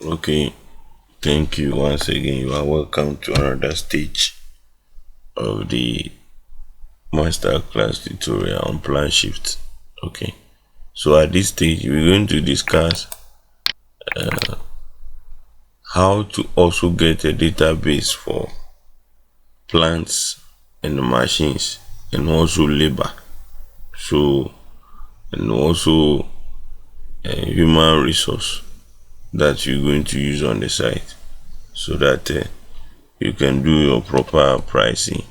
Okay, thank you once again. You are welcome to another stage of the masterclass tutorial on Planshift. Okay, so at this stage, we're going to discuss how to also get a database for plants and machines and also labor. So, and also a human resource that you're going to use on the site so that you can do your proper pricing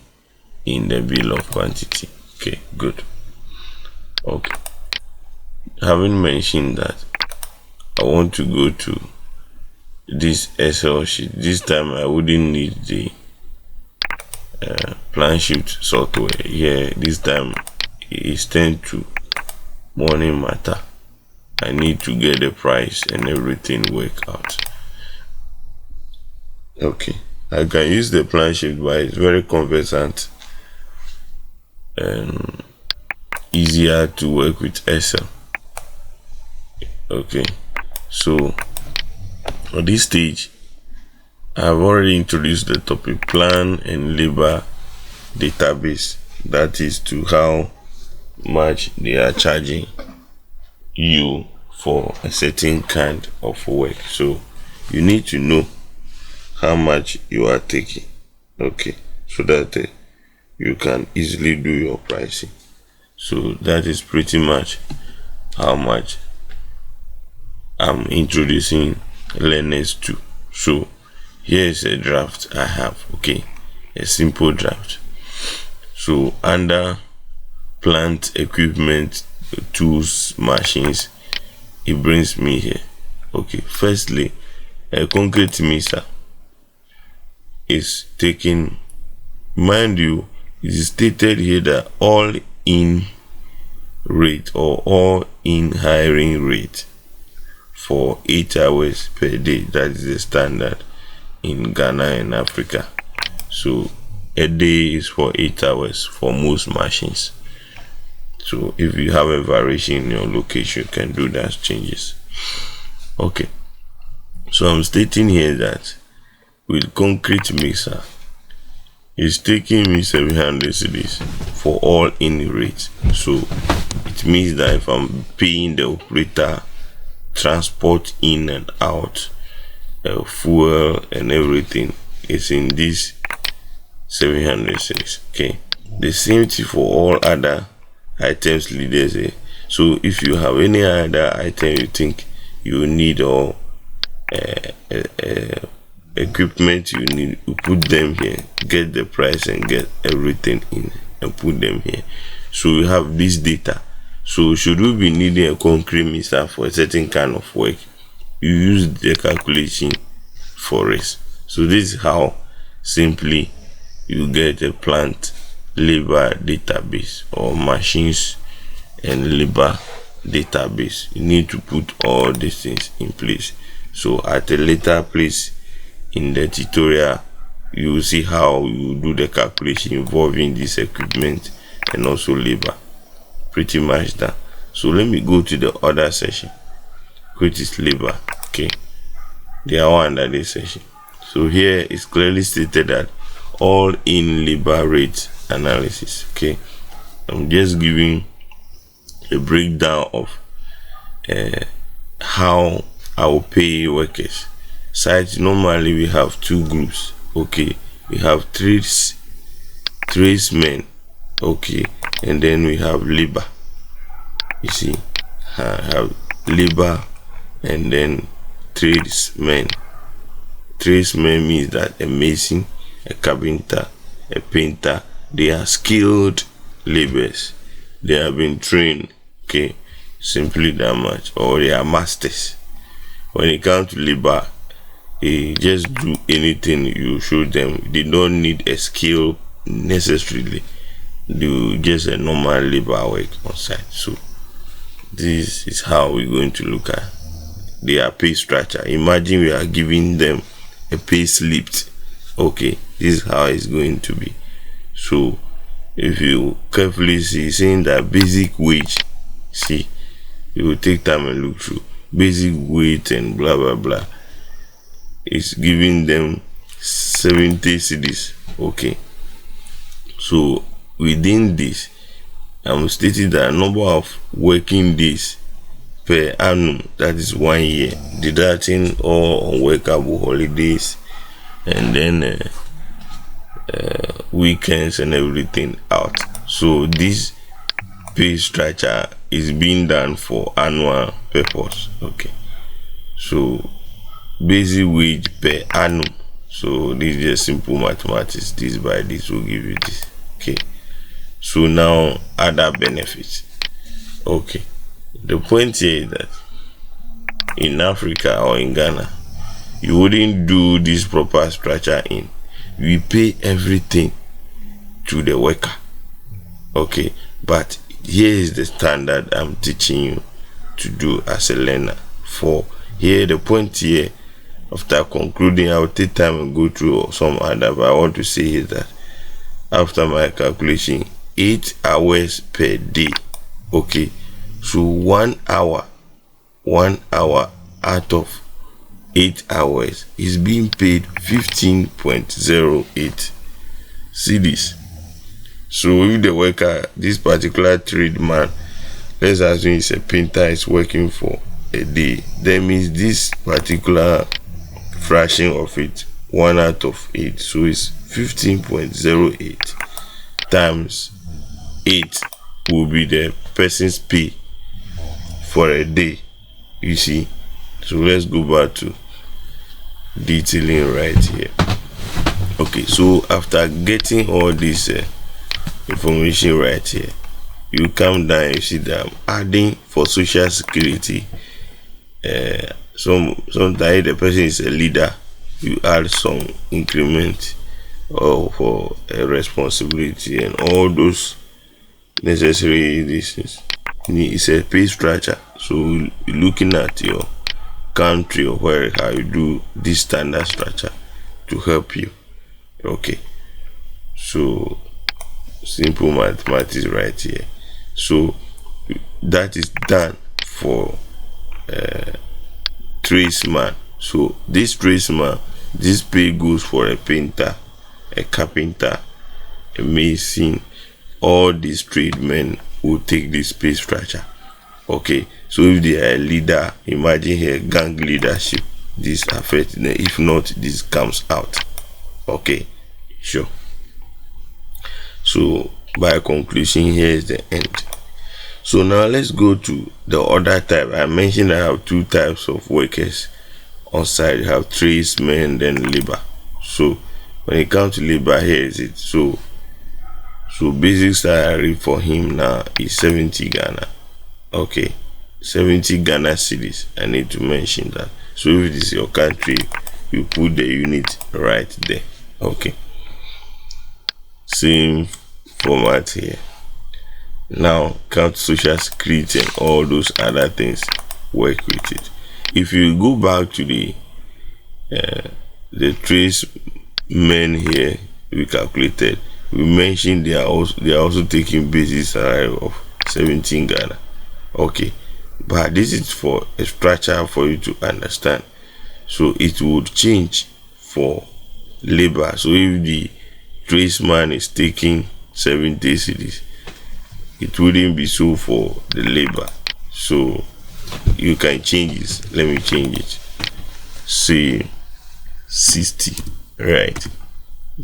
in the bill of quantity. Okay, good. Okay, having mentioned that, I want to go to this Excel sheet. This time I wouldn't need the Planshift software here. This time it's turned to morning matter. I need to get the price and everything work out. Okay, I can use the Planshift, but it's very conversant and easier to work with Excel. Okay, so at this stage, I have already introduced the topic plan and labor database. That is to how much they are charging you for a certain kind of work. So you need to know how much you are taking. Okay, so that you can easily do your pricing. So that is pretty much how much I'm introducing learners to. So here is a draft I have. Okay, a simple draft. So under plant equipment, tools, machines, it brings me here. Okay, firstly, a concrete mixer is taking, mind you, it is stated here that all in rate or all in hiring rate for 8 hours per day. That is the standard in Ghana and Africa. So a day is for 8 hours for most machines. So if you have a variation in your location, you can do that changes. Okay, so I'm stating here that with concrete mixer, it's taking me 700 cedis for all in rate. So it means that if I'm paying the operator transport in and out, fuel and everything, is in this 700 cedis. Okay, the same thing for all other items leaders here. So if you have any other item you think you need or equipment you need, you put them here, get the price and get everything in and put them here. So you have this data. So should we be needing a concrete mixer for a certain kind of work, you use the calculation for it. So this is how simply you get a plant labor database or machines and labor database. You need to put all these things in place. So at a later place in the tutorial, you will see how you do the calculation involving this equipment and also labor. Pretty much that. So let me go to the other section, which is labor. Okay, they are all under this section. So here it's clearly stated that all in labor rate analysis. Okay, I'm just giving a breakdown of how I will pay workers. Sites normally we have two groups. Okay, we have tradesmen. Okay, and then we have labor. You see, I have labor and then tradesmen. Tradesmen means that a mason, a carpenter, a painter, they are skilled laborers. They have been trained. Okay, simply that much, or they are masters. When it comes to labor, they just do anything you show them. They don't need a skill necessarily. Do just a normal labor work on site. So this is how we're going to look at their pay structure. Imagine we are giving them a pay slip. Okay, this is how it's going to be. So if you carefully see, saying that basic wage, see, you will take time and look through basic wage and blah blah blah. is giving them 70 cedis. Okay, so within this, I'm stating that number of working days per annum, that is 1 year, deducting all unworkable holidays and then weekends and everything out. So this pay structure is being done for annual purpose. Okay, so basic wage per annum. So this is just simple mathematics. This by this will give you this. Okay, so now other benefits. Okay, the point here is that in Africa or in Ghana, you wouldn't do this proper structure in. We pay everything to the worker. Okay, but here is the standard I'm teaching you to do as a learner. For here, the point here, after concluding, I'll take time and go through some other, but I want to say is that after my calculation, 8 hours per day. Okay, so 1 hour out of 8 hours is being paid 15.08 cedis. So if the worker, this particular trade man, let's assume he's a painter, is working for a day, that means this particular fraction of it, 1 out of 8, so it's 15.08 times 8 will be the person's pay for a day. You see, so let's go back to detailing right here. Okay, so after getting all this information right here, you come down, you see that I'm adding for social security. Sometimes the person is a leader, you add some increment or for a responsibility and all those necessary things. It's a pay structure. So looking at your country or where how you do this standard structure to help you. Okay, so simple mathematics right here. So that is done for tradesman. So this tradesman, this pay goes for a painter, a carpenter, a mason. All these tradesmen will take this pay structure. Okay, so if they are a leader, imagine here gang leadership, this affects them. If not, this comes out. Okay, sure. So by conclusion, here is the end. So now let's go to the other type. I mentioned I have two types of workers on site. You have tradesmen, then labor. So when it comes to labor, here is it. So basic salary for him now is 70 Ghana. Okay, 70 Ghana cedis. I need to mention that. So if it is your country, you put the unit right there. Okay, same format here. Now count social security and all those other things, work with it. If you go back to the tradesmen here, we calculated, we mentioned they are also taking basic salary of 17 Ghana. Okay, but this is for a structure for you to understand. So it would change for labor. So if the tradesman is taking 70 cedis, it wouldn't be so for the labor. So you can change this. Let me change it. Say 60. Right.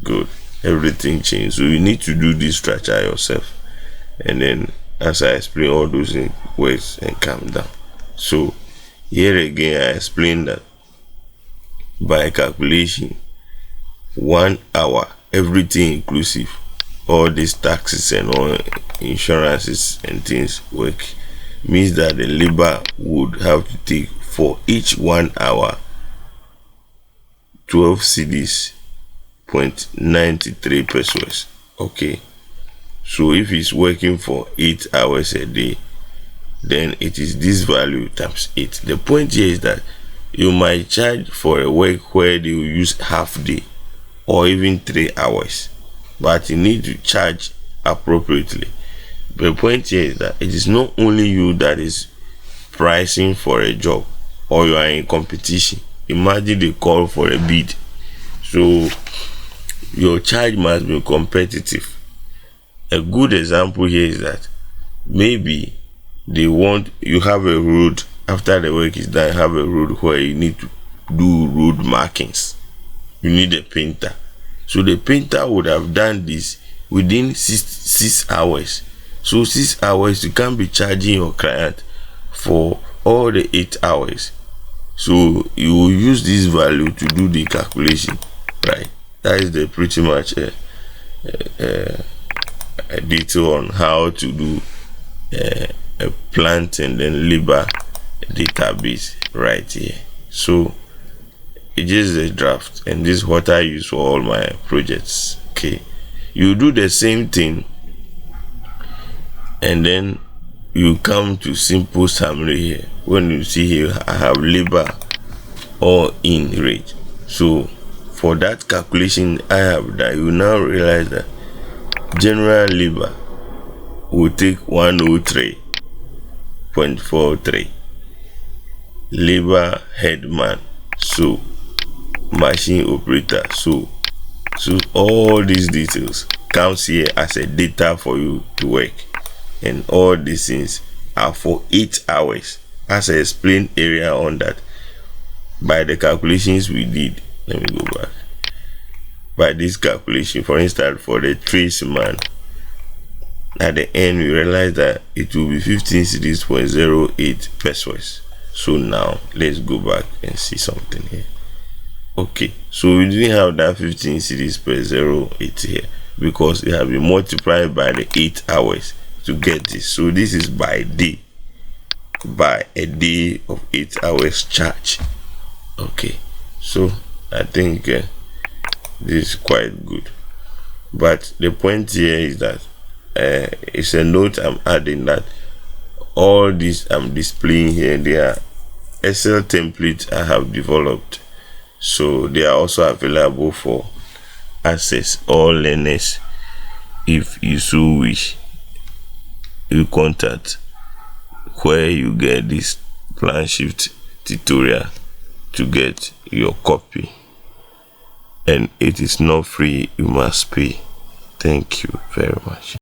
Good. Everything changed. So you need to do this structure yourself. And then as I explain all those words and calm down. So here again I explain that by calculation, 1 hour, everything inclusive, all these taxes and all insurances and things work, means that the labor would have to take for each 1 hour 12 cedis 0.93 pesos. Okay, so if he's working for 8 hours a day, then it is this value times 8. The point here is that you might charge for a work where they will use half day or even 3 hours, but you need to charge appropriately. The point here is that it is not only you that is pricing for a job or you are in competition. imagine they call for a bid. So your charge must be competitive. A good example here is that maybe they want you have a road after the work is done, have a road where you need to do road markings. You need a painter. So the painter would have done this within six hours. So 6 hours, you can't be charging your client for all the 8 hours. So you will use this value to do the calculation, right? That is the pretty much a detail on how to do a plant and then labor database right here. So it is a draft, and this is what I use for all my projects. Okay, you do the same thing, and then you come to simple summary here. When you see here, I have labor all in rate. So for that calculation I have done, you now realize that general labor will take 103.43. Labor headman, so machine operator, so all these details comes here as a data for you to work, and all these things are for 8 hours, as I explained area on that. By the calculations we did, let me go back. By this calculation, for instance, for the tradesman, at the end we realized that it will be 15 cedis point 08 pesos. So now let's go back and see something here. Okay, so we didn't have that 15 cedis per 08 here because it has been multiplied by the 8 hours to get this. So this is by day, by a day of 8 hours charge. Okay, so I think this is quite good. But the point here is that it's a note I'm adding that all this I'm displaying here, they are Excel templates I have developed, so they are also available for access all learners. If you so wish, you contact where you get this Planswift tutorial to get your copy, and it is not free, you must pay. Thank you very much.